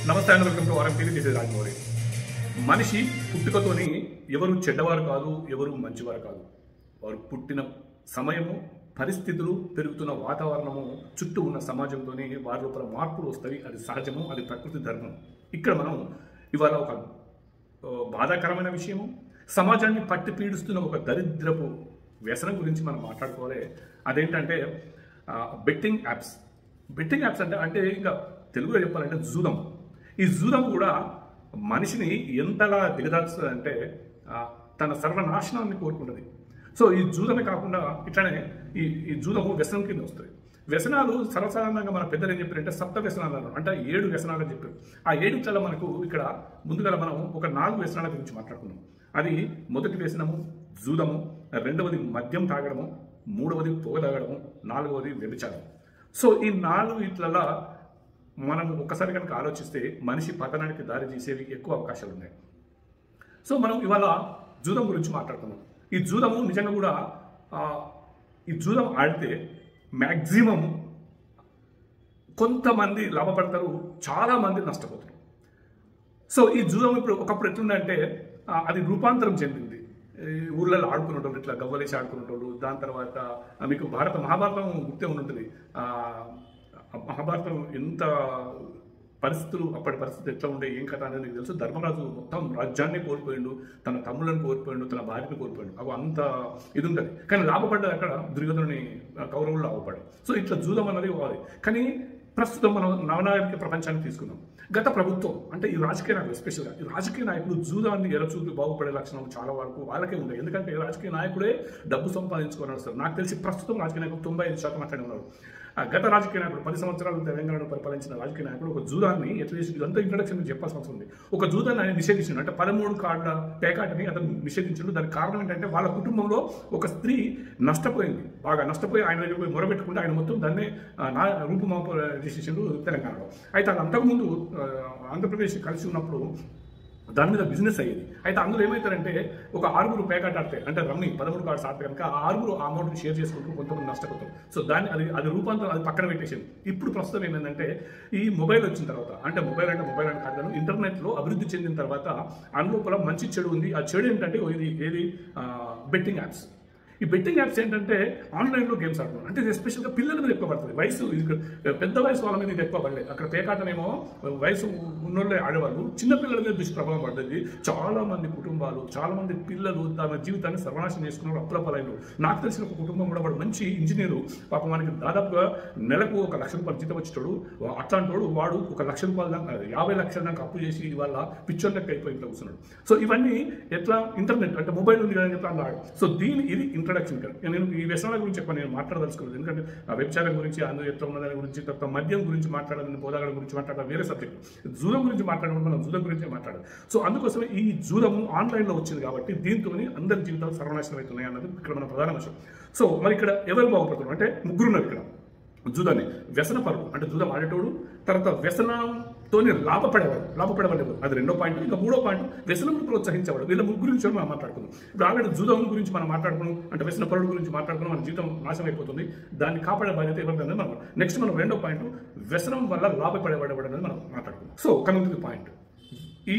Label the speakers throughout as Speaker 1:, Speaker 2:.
Speaker 1: నమస్తే and welcome to RM TV. This is Rajamouli. మనిషి పుట్టుకతోని ఎవరు చెడ్డవారు కాదు, ఎవరు మంచివారు కాదు. వారు పుట్టిన సమయము, పరిస్థితులు, పెరుగుతున్న వాతావరణము, చుట్టూ ఉన్న సమాజంతోనే వారి లోపల మార్పులు వస్తాయి. అది సహజము, అది ప్రకృతి ధర్మం. ఇక్కడ మనం ఇవాళ ఒక బాధాకరమైన విషయము, సమాజాన్ని పట్టి పీడిస్తున్న ఒక దరిద్రపు వ్యసనం గురించి మనం మాట్లాడుకోవాలి. అదేంటంటే బెట్టింగ్ యాప్స్. బెట్టింగ్ యాప్స్ అంటే ఇంకా తెలుగులో చెప్పాలంటే జూదం. ఈ జూదం కూడా మనిషిని ఎంతలా దిగదార్చుతుందంటే తన సర్వనాశనాన్ని కోరుకుంటుంది. సో ఈ జూదమే కాకుండా ఇట్లానే ఈ జూదము వ్యసనం కింద వస్తుంది. వ్యసనాలు సర్వసాధారణంగా మన పెద్దలు ఏం చెప్పారంటే సప్త వ్యసనాలు అన్నారు, అంటే 7 వ్యసనాలు అని చెప్పారు. ఆ 7 మనకు ఇక్కడ ముందుగా మనం ఒక 4 వ్యసనాల గురించి మాట్లాడుకున్నాం. అది మొదటి వ్యసనము జూదము, రెండవది మద్యం తాగడము, మూడవది పొగ తాగడము, 4వది వ్యభిచారం. సో ఈ 4 ఇట్లలో మనం ఒక్కసారి కనుక ఆలోచిస్తే మనిషి పతనానికి దారి తీసేవి ఎక్కువ అవకాశాలు ఉన్నాయి. సో మనం ఇవాళ జూదం గురించి మాట్లాడుతున్నాం. ఈ జూదము నిజంగా కూడా ఈ జూదం ఆడితే మ్యాక్సిమం కొంతమంది లాభపడతారు, చాలామంది నష్టపోతారు. సో ఈ జూదం ఇప్పుడు ఒకప్పుడు ఎట్లుందంటే అది రూపాంతరం చెందింది. ఊళ్ళలో ఆడుకునేటోళ్ళు, ఇట్లా గవ్వలేసి ఆడుకునేటోళ్ళు. దాని తర్వాత మీకు మహాభారతం గుర్తే ఉంటుంది. మహాభారతం ఎంత పరిస్థితులు, అప్పటి పరిస్థితి ఎట్లా ఉండే, ఏం కథ అనేది మీకు తెలుసు. ధర్మరాజు మొత్తం రాజ్యాన్ని కోల్పోయిండు, తన తమ్ములను కోల్పోయిండు, తన భార్యను కోల్పోయిండు. అవి అంత ఇది ఉంటుంది. కానీ లాభపడ్డది అక్కడ దుర్యోధనుని, కౌరవులు లాభపడ్డారు. సో ఇట్లా జూదం అన్నది కావాలి. కానీ ప్రస్తుతం మనం నవనాగరిక ప్రపంచాన్ని తీసుకున్నాం. గత ప్రభుత్వం అంటే ఈ రాజకీయ నాయకులు, ఎస్పెషల్గా ఈ రాజకీయ నాయకులు జూదాన్ని ఎరచూపి బాగుపడే లక్షణాలు చాలా వరకు వాళ్ళకే ఉన్నాయి. ఎందుకంటే రాజకీయ నాయకుడే డబ్బు సంపాదించుకొని వస్తారు. నాకు తెలిసి ప్రస్తుతం రాజకీయ నాయకులు 95% అట్లనే ఉన్నారు. గత రాజకీయ నాయకుడు 10 సంవత్సరాలు తెలంగాణను పరిపాలించిన రాజకీయ నాయకుడు ఒక జూదాన్ని అట్లీస్ట్ ఇదంతా ఇంట్రడక్షన్ చెప్పాల్సిన అవసరం ఉంది. ఒక జూదాన్ని ఆయన నిషేధించాడు. అంటే 13 కార్డుల పేకాటని అతను నిషేధించాడు. దానికి కారణం ఏంటంటే వాళ్ళ కుటుంబంలో ఒక స్త్రీ నష్టపోయింది, బాగా నష్టపోయి ఆయన దగ్గర పోయి మొరబెట్టుకుంటే ఆయన మొత్తం దాన్నే రూపుమాపు చేసేసాడు తెలంగాణలో. అయితే అది అంతకుముందు ఆంధ్రప్రదేశ్ కలిసి ఉన్నప్పుడు దాని మీద బిజినెస్ అయ్యేది. అయితే అందులో ఏమవుతారంటే ఒక 6 పేకాట ఆడితే, అంటే రమ్మి 13 కార్డ్స్ ఆడితే కనుక ఆ 6 ఆ అమౌంట్ని షేర్ చేసుకుంటూ కొంతమంది నష్టపోతారు. సో దాన్ని అది రూపాంతరం, అది పక్కన పెట్టేసింది. ఇప్పుడు ప్రస్తుతం ఏంటంటే ఈ మొబైల్ వచ్చిన తర్వాత, అంటే మొబైల్ అని కాదు, ఇంటర్నెట్లో అభివృద్ధి చెందిన తర్వాత అందులోపల మంచి చెడు ఉంది. ఆ చెడు ఏంటంటే ఏది బెట్టింగ్ యాప్స్. ఈ బెట్టింగ్ యాప్స్ ఏంటంటే ఆన్లైన్లో గేమ్స్ ఆడుతున్నారు. అంటే ఎస్పెషల్గా పిల్లల మీద ఎక్కువ పడుతుంది. పెద్ద వయసు వాళ్ళ మీద ఇది ఎక్కువ పడలేదు. అక్కడ పేకాటనేమో వయసు ఉన్నోళ్ళే ఆడేవాళ్ళు, చిన్నపిల్లల మీద దుష్ప్రభావం పడుతుంది. చాలామంది కుటుంబాలు, చాలామంది పిల్లలు తమ జీవితాన్ని సర్వనాశనం చేసుకున్నారు, అప్పులపాలైన. నాకు తెలిసిన ఒక కుటుంబం కూడా వాడు మంచి ఇంజనీరు, పాపం మనకి దాదాపుగా నెలకు 1 లక్ష రూపాయలు జీతం వచ్చేటోడు. అట్లాంటి వాడు 1 లక్ష రూపాయల దాకా 50 లక్షల దాకా అప్పు చేసి ఇవాళ పిక్చర్ లెక్క అయిపోయి ఇంట్లో కూర్చున్నాడు. సో ఇవన్నీ ఎట్లా ఇంటర్నెట్ అంటే మొబైల్ ఉంది కదా చెప్పి అన్నాడు. సో ఇది ఇంట్రడక్షన్. నేను ఈ వ్యసనాల గురించి ఎక్కువ నేను మాట్లాడదలుచుకోలేదు. ఎందుకంటే ఆ వ్యభిచారం గురించి, అందులో ఎట్లా ఉన్న దాని గురించి, తర్వాత మద్యం గురించి మాట్లాడాలని, పోదాగడం గురించి మాట్లాడాలి, వేరే సబ్జెక్ట్. జూదం గురించి మాట్లాడడం మనం జూదం గురించే మాట్లాడాలి. సో అందుకోసమే ఈ జూదము ఆన్లైన్లో వచ్చింది కాబట్టి దీంతో అందరి జీవితాలు సర్వనాశనం అవుతున్నాయి అన్నది ఇక్కడ మన ప్రధాన అంశం. సో మరి ఇక్కడ ఎవరు బాగుపడుతున్నారు అంటే ముగ్గురున్నారు ఇక్కడ జూదాన్ని. వ్యసనపరుడు అంటే జూదం ఆడేటోడు, తర్వాత వ్యసనంతోనే లాభపడేవాడు, అది 2వ పాయింట్. ఇంకా 3వ పాయింట్ వ్యసనం ప్రోత్సహించేవాడు. వీళ్ళ ముగ్గురు గురించి మనం మాట్లాడుకుందాం. ఇప్పుడు ఆల్రెడీ జూదం గురించి మనం మాట్లాడుకున్నాం, అంటే వ్యసనపరుడు గురించి మాట్లాడుకున్నాం. మన జీవితం నాశనం అయిపోతుంది, దాన్ని కాపాడే బాధ్యత ఎవరికైనా మనం. నెక్స్ట్ మనం 2వ పాయింట్ వ్యసనం వల్ల లాభపడేవాడు అనేది మనం మాట్లాడుకుందాం. So coming to the point, ఈ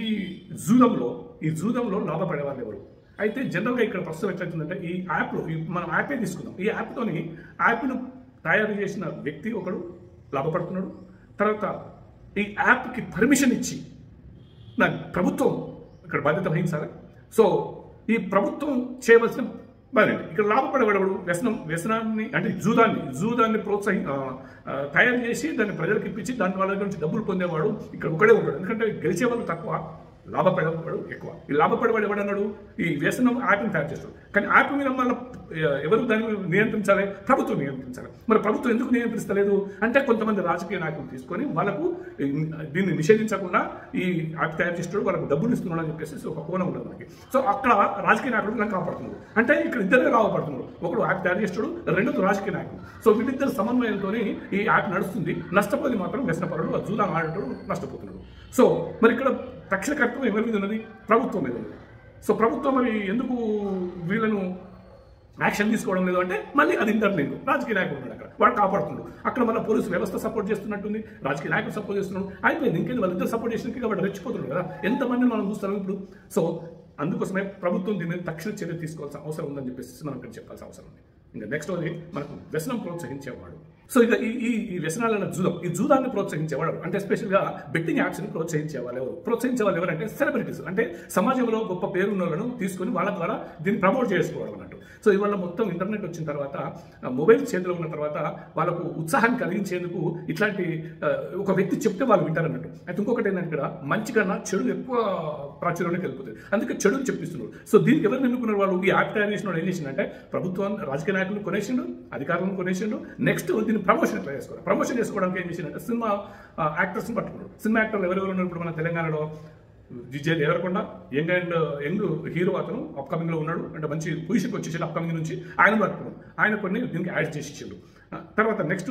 Speaker 1: జూదంలో లాభపడేవాళ్ళు ఎవరు? అయితే జనరల్గా ఇక్కడ ప్రస్తుతం ఎట్లయితుందంటే ఈ యాప్లో మనం యాపే తీసుకుందాం. ఈ యాప్ను తయారు చేసిన వ్యక్తి ఒకడు లాభపడుతున్నాడు. తర్వాత ఈ యాప్కి పర్మిషన్ ఇచ్చి ప్రభుత్వం ఇక్కడ బాధ్యత వహించాలి. సో ఈ ప్రభుత్వం చేయవలసిన బాధ్యత. ఇక్కడ లాభపడేవాడు వ్యసనాన్ని అంటే జూదాన్ని తయారు చేసి దాన్ని ప్రజలకు ఇప్పించి దాని వాళ్ళ నుంచి డబ్బులు పొందేవాడు ఇక్కడ ఒకడే ఉంటాడు. ఎందుకంటే గెలిచేవాళ్ళు తక్కువ, లాభపడేవాడు ఎక్కువ. ఈ లాభపడేవాడు ఎవడన్నాడు? ఈ వ్యసనం యాప్ని తయారు చేస్తాడు. కానీ యాప్ మీద మళ్ళీ ఎవరు దాన్ని నియంత్రించాలి? ప్రభుత్వం నియంత్రించాలి. మరి ప్రభుత్వం ఎందుకు నియంత్రిస్తలేదు అంటే కొంతమంది రాజకీయ నాయకులు తీసుకొని వాళ్ళకు దీన్ని నిషేధించకుండా ఈ యాప్ తయారు చేస్తాడు, వాళ్ళకు డబ్బులు ఇస్తున్నాడు అని చెప్పేసి ఒక కోణం ఉంటుంది మనకి. సో అక్కడ రాజకీయ నాయకుడు నాకు కాపాడుతున్నాడు. అంటే ఇక్కడ ఇద్దరు కాపాడుతున్నాడు. ఒకడు యాప్ తయారు చేస్తాడు, రెండోది రాజకీయ నాయకుడు. సో వీళ్ళిద్దరు సమన్వయంతో ఈ యాప్ నడుస్తుంది. నష్టపోయి మాత్రం వ్యసనపరుడు, జూదం ఆడేటోడు నష్టపోతున్నాడు. సో మరి ఇక్కడ తక్షణకర్తవ్యం ఎవరి మీద ఉన్నది? ప్రభుత్వం మీద ఉన్నది. సో ప్రభుత్వం మరి ఎందుకు వీళ్ళను యాక్షన్ తీసుకోవడం లేదు అంటే మళ్ళీ అది ఇంటర్లింక్ రాజకీయ నాయకుడు ఉన్నాడు అక్కడ, వాడు కాపాడుతున్నాడు. అక్కడ మళ్ళీ పోలీసు వ్యవస్థ సపోర్ట్ చేస్తున్నట్టుంది, రాజకీయ నాయకులు సపోర్ట్ చేస్తున్నాడు, అయిపోయింది. ఇంకేంది వాళ్ళిద్దరు సపోర్ట్ చేసినకి కాబట్టి రెచ్చిపోతున్నాడు కదా. ఎంతమందిని మనం చూస్తాం ఇప్పుడు. సో అందుకోసమే ప్రభుత్వం దీని మీద తక్షణ చర్య తీసుకోవాల్సిన అవసరం ఉందని చెప్పేసి మనం ఇక్కడ చెప్పాల్సిన అవసరం ఉంది. ఇంకా నెక్స్ట్ అది మనకు వ్యసనం ప్రోత్సహించేవాడు. సో ఇక ఈ వ్యసనాలైన ఈ జూదాన్ని ప్రోత్సహించేవాడు అంటే ఎస్పెషల్గా బెట్టింగ్ యాప్స్ని ప్రోత్సహించే వాళ్ళు ఎవరంటే సెలబ్రిటీస్, అంటే సమాజంలో గొప్ప పేరున్న వాళ్ళను తీసుకొని వాళ్ళ ద్వారా దీన్ని ప్రమోట్ చేసుకోవడం అన్నట్టు. సో ఇవాళ మొత్తం ఇంటర్నెట్ వచ్చిన తర్వాత, మొబైల్ చేతిలో ఉన్న తర్వాత వాళ్ళకు ఉత్సాహాన్ని కలిగించేందుకు ఇట్లాంటి ఒక వ్యక్తి చెప్తే వాళ్ళు వింటారన్నట్టు. అయితే ఇంకొకటి ఏంటంటే ఇక్కడ మంచి కన్నా చెడు ఎక్కువ ప్రాచుర్యంలోకి వెళ్ళిపోతుంది, అందుకే చెడుని చెప్పిస్తున్నారు. సో దీనికి ఎవరు ఎన్నుకున్నారు వాళ్ళు? ఈ యాప్ తయారు చేసిన వాళ్ళు ఏం చేసిందంటే ప్రభుత్వం రాజకీయ నాయకులు కొనేసిండు, అధికారులను కొనేసిండు, నెక్స్ట్ దీన్ని ప్రమోషన్ ఎట్లా చేసుకోవాలి, ప్రమోషన్ చేసుకోవడానికి ఏం చేసిందంటే సినిమా యాక్టర్స్ని పట్టుకున్నారు. సినిమా యాక్టర్లు ఎవరెవరు ఉన్నారు ఇప్పుడు మన తెలంగాణలో? విజయ్ దేవరకొండ యంగ్ హీరో, అతను అప్కమింగ్లో ఉన్నాడు, అంటే మంచి పొజిషన్కి వచ్చేసాడు అప్కమింగ్ నుంచి. ఆయన పట్టుకున్నాడు, ఆయన కొన్ని దీనికి యాడ్ చేసి ఇచ్చాడు. తర్వాత నెక్స్ట్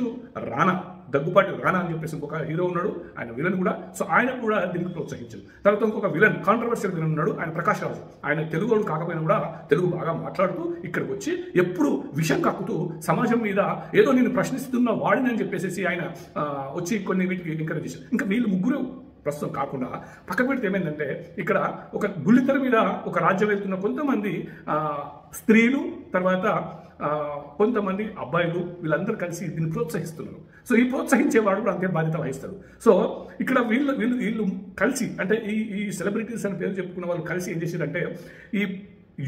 Speaker 1: రానా, దగ్గుపాటి రానా అని చెప్పేసి ఇంకొక హీరో ఉన్నాడు, ఆయన విలన్ కూడా. సో ఆయన కూడా దీనికి ప్రోత్సహించాడు. తర్వాత ఇంకొక విలన్, కాంట్రవర్షియల్ విలన్ ఉన్నాడు, ఆయన ప్రకాష్ రాజు. ఆయన తెలుగు కాకపోయినా కూడా తెలుగు బాగా మాట్లాడుతూ ఇక్కడికి వచ్చి ఎప్పుడు విషం కక్కుతూ సమాజం మీద ఏదో నేను ప్రశ్నిస్తున్న వాడిని అని చెప్పేసి ఆయన వచ్చి కొన్ని వీటికి ఎంకరేజ్ చేశాడు. ఇంకా వీళ్ళు ముగ్గురు ప్రస్తుతం కాకుండా పక్కకు పెడితే ఏమైందంటే ఇక్కడ ఒక బుల్లితెర మీద ఒక రాజ్యం వెళ్తున్న కొంతమంది స్త్రీలు, తర్వాత కొంతమంది అబ్బాయిలు, వీళ్ళందరూ కలిసి దీన్ని ప్రోత్సహిస్తున్నారు. సో ఈ ప్రోత్సహించేవాడు కూడా అంతే బాధ్యత వహిస్తాడు. సో ఇక్కడ వీళ్ళు కలిసి, అంటే ఈ సెలబ్రిటీస్ అని పేరు చెప్పుకున్న వాళ్ళు కలిసి ఏం చేశారంటే ఈ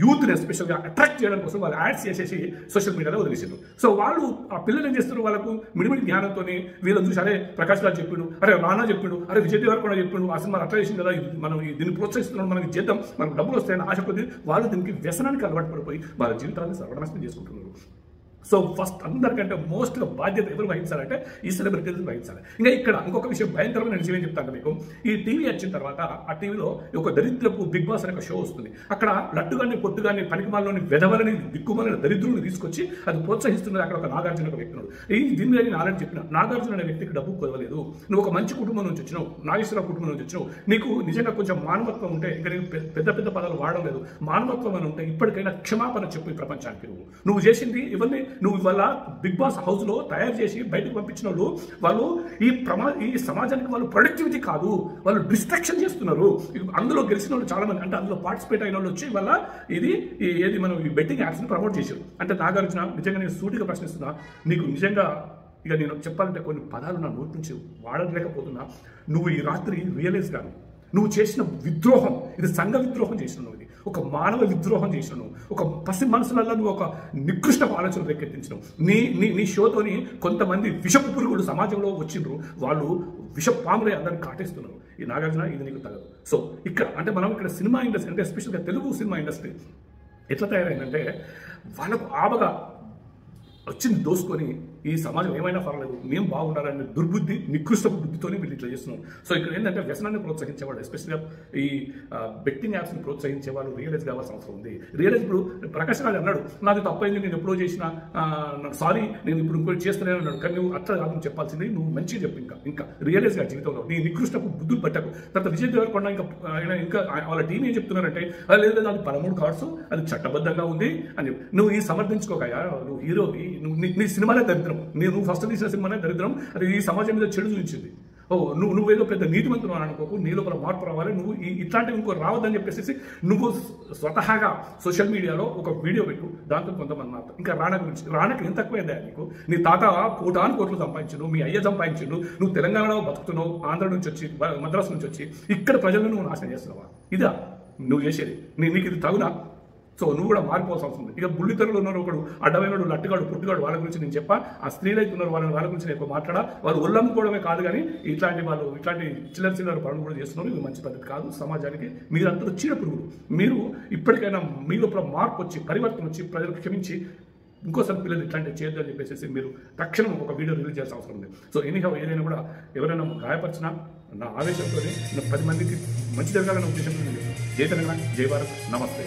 Speaker 1: యూత్ని ఎస్పెషల్గా అట్రాక్ట్ చేయడం కోసం వాళ్ళు యాడ్స్ చేసేసి సోషల్ మీడియాలో వదిలేసారు. సో వాళ్ళు ఆ పిల్లలు ఏం చేస్తారు, వాళ్ళకు మిడిమిడి జ్ఞానంతో వీళ్ళని చూసి అరే ప్రకాష్ రాజ్ చెప్పిండు, అరే రానా చెప్పిండు, అరే విజయ్ దేవరకొండ చెప్పిండు, ఆ సినిమా అట్లా చేసింది కదా, మనం దీన్ని ప్రోత్సహిస్తున్నాం, మనకి చేద్దాం, మనకు డబ్బులు వస్తాయని ఆశ కొద్ది వాళ్ళు దీనికి వ్యసనానికి అలవాటు పడిపోయి వాళ్ళ జీవితాన్ని సర్వనాశనం చేసుకుంటున్నారు. సో ఫస్ట్ అందరికంటే మోస్ట్గా బాధ్యత ఎవరు వహించాలంటే ఈ సెలబ్రిటీస్ వహించాలి. ఇంకా ఇక్కడ ఇంకొక విషయం, భయంకరమైన విషయం ఏం చెప్తాను మీకు. ఈ టీవీ వచ్చిన తర్వాత ఆ టీవీలో ఒక దరిద్రపు బిగ్ బాస్ అనే ఒక షో వస్తుంది. అక్కడ లట్టుగాని పొట్టుగాని పనికిమాలని వెధవలని దిక్కుమాలని దరిద్రుని తీసుకొచ్చి అది ప్రోత్సహిస్తున్నది అక్కడ ఒక నాగార్జున ఒక వ్యక్తి. దీని మీద నేను ఆల్రెడీ చెప్పిన, నాగార్జున అనే వ్యక్తికి డబ్బు కొదవలేదు. నువ్వు ఒక మంచి కుటుంబం నుంచి వచ్చినావు, నాగేశ్వరరావు కుటుంబం నుంచి వచ్చినావు, నీకు నిజంగా కొంచెం మానవత్వం ఉంటే, ఇంకా నీకు పెద్ద పెద్ద పదాలు వాడడం లేదు, మానవత్వం అని ఉంటే ఇప్పటికైనా క్షమాపణ చెప్పు ఈ ప్రపంచానికి. నువ్వు చేసింది ఇవన్నీ నువ్వు ఇవాళ బిగ్ బాస్ హౌస్ లో తయారు చేసి బయటకు పంపించిన వాళ్ళు ఈ సమాజానికి వాళ్ళు ప్రొడక్టివిటీ కాదు, వాళ్ళు డిస్ట్రాక్షన్ చేస్తున్నారు. అందులో గెలిచిన వాళ్ళు చాలా మంది, అంటే అందులో పార్టిసిపేట్ అయిన వాళ్ళు వచ్చి వల్ల ఏది మనం ఈ బెట్టింగ్ యాప్స్ ని ప్రమోట్ చేశారు. అంటే నాగార్జున నిజంగా నేను సూటిగా ప్రశ్నిస్తున్నా, నీకు నిజంగా ఇక నేను చెప్పాలంటే కొన్ని పదాలు నా నోటి నుంచి వాడలేకపోతున్నా. నువ్వు ఈ రాత్రి రియలైజ్ కాదు, నువ్వు చేసిన విద్రోహం, ఇది సంఘ విద్రోహం చేసినావు, ఇది ఒక మానవ విద్రోహం చేసినావు, ఒక పసి మనసులలో నువ్వు ఒక నికృష్ట ఆలోచన రేకెత్తించినావు. నీ షోతోని కొంతమంది విషపు పురుగులు సమాజంలో వచ్చిండ్రు, వాళ్ళు విష పాములై అందరిని కాటేస్తున్నారు. ఈ నాగార్జున ఇది నీకు తగదు. సో ఇక్కడ అంటే మనం ఇక్కడ సినిమా ఇండస్ట్రీ, అంటే ఎస్పెషల్గా తెలుగు సినిమా ఇండస్ట్రీ ఎట్లా తయారైందంటే వాళ్ళకు ఆబగా వచ్చింది దోసుకొని ఈ సమాజం ఏమైనా పర్లేదు, మేము బాగుండాలనే దుర్బుద్ధి, నికృష్ట బుద్ధితో వీళ్ళు ఇట్లా చేస్తున్నాం. సో ఇక్కడ ఏంటంటే వ్యసనాన్ని ప్రోత్సహించేవాళ్ళు, ఎస్పెషల్గా ఈ బెట్టింగ్ యాప్స్ని ప్రోత్సహించేవాళ్ళు రియలైజ్ కావాల్సిన అవసరం ఉంది. రియలైజ్ ఇప్పుడు ప్రకాష్ రాజ్ అన్నాడు, నాది తప్పైంది, నేను ఎప్పుడో చేసిన, సారీ నేను ఇప్పుడు ఇంకోటి చేస్తూనే అన్నాడు, కానీ నువ్వు అట్లా కాదు చెప్పాల్సింది, నువ్వు మంచిగా చెప్పు, ఇంకా రియలైజ్గా జీవితంలో నీ నికృష్టపు బుద్ధులు పట్టకు. తర్వాత విజయ్ దేవరకొండ ఇంకా వాళ్ళ టీం ఏం చెప్తున్నారంటే లేదు లేదు అది 13 కార్డ్స్, అది చట్టబద్ధంగా ఉంది అని చెప్పి నువ్వు ఈ సమర్థించుకోకయా. నువ్వు హీరోకి నీ సినిమానే దరిద్రం, నువ్వు ఫస్ట్ తీసిన సినిమానే దరిద్రం, అది ఈ సమాజం మీద చెడు చూపించింది. నువ్వేదో పెద్ద నీతిమంతులు అని అనుకోకు, నీ లోపల మార్పు రావాలి, నువ్వు ఇట్లాంటివి ఇంకో రావద్దని చెప్పేసి నువ్వు స్వతహాగా సోషల్ మీడియాలో ఒక వీడియో పెట్టు, దాంతో కొంతమంది మాత్రం. ఇంకా రాణకి ఎంత తక్కువైందా నీకు? నీ తాత కోట్లు సంపాదించు, మీ అయ్య సంపాదించు, నువ్వు తెలంగాణలో బతుకుతున్నావు, ఆంధ్ర నుంచి వచ్చి మద్రాసు నుంచి వచ్చి ఇక్కడ ప్రజలను నువ్వు నాశనం చేస్తున్నావా? ఇదా నువ్వు చేసేది? నీకు ఇది తగునా? సో నువ్వు కూడా మారిపోవాల్సి అవసరం. ఇక బుల్లితెరలు ఉన్నారు, ఒకడు అడ్డమైనడు, లట్టుగాడు, పుట్టుగాడు, వాళ్ళ గురించి నేను చెప్పా. ఆ స్త్రీలు అయితే ఉన్నారు, వాళ్ళ గురించి నేను ఎక్కువ మాట్లాడా. వాళ్ళు ఒళ్ళమ్ముకోవడమే కాదు, కానీ ఇట్లాంటి చిల్లర పనులు కూడా చేస్తున్నారు. ఇది మంచి పద్ధతి కాదు. సమాజానికి మీరందరూ చీడ పురుగులు. మీరు ఇప్పటికైనా మీ లోపల మార్పు వచ్చి, పరివర్తన వచ్చి, ప్రజలు క్షమించి ఇంకోసారి పిల్లలు ఇట్లాంటివి చేయొద్దని చెప్పేసి మీరు తక్షణం ఒక వీడియో రిలీజ్ చేయాల్సిన అవసరం ఉంది. సో ఎనీహౌ ఏదైనా కూడా ఎవరైనా గాయపరిచినా నా ఆవేశంతో 10 మందికి మంచి జరగాలనే ఉద్దేశంతో జై తెలంగాణ, జై భారత్, నమస్తే.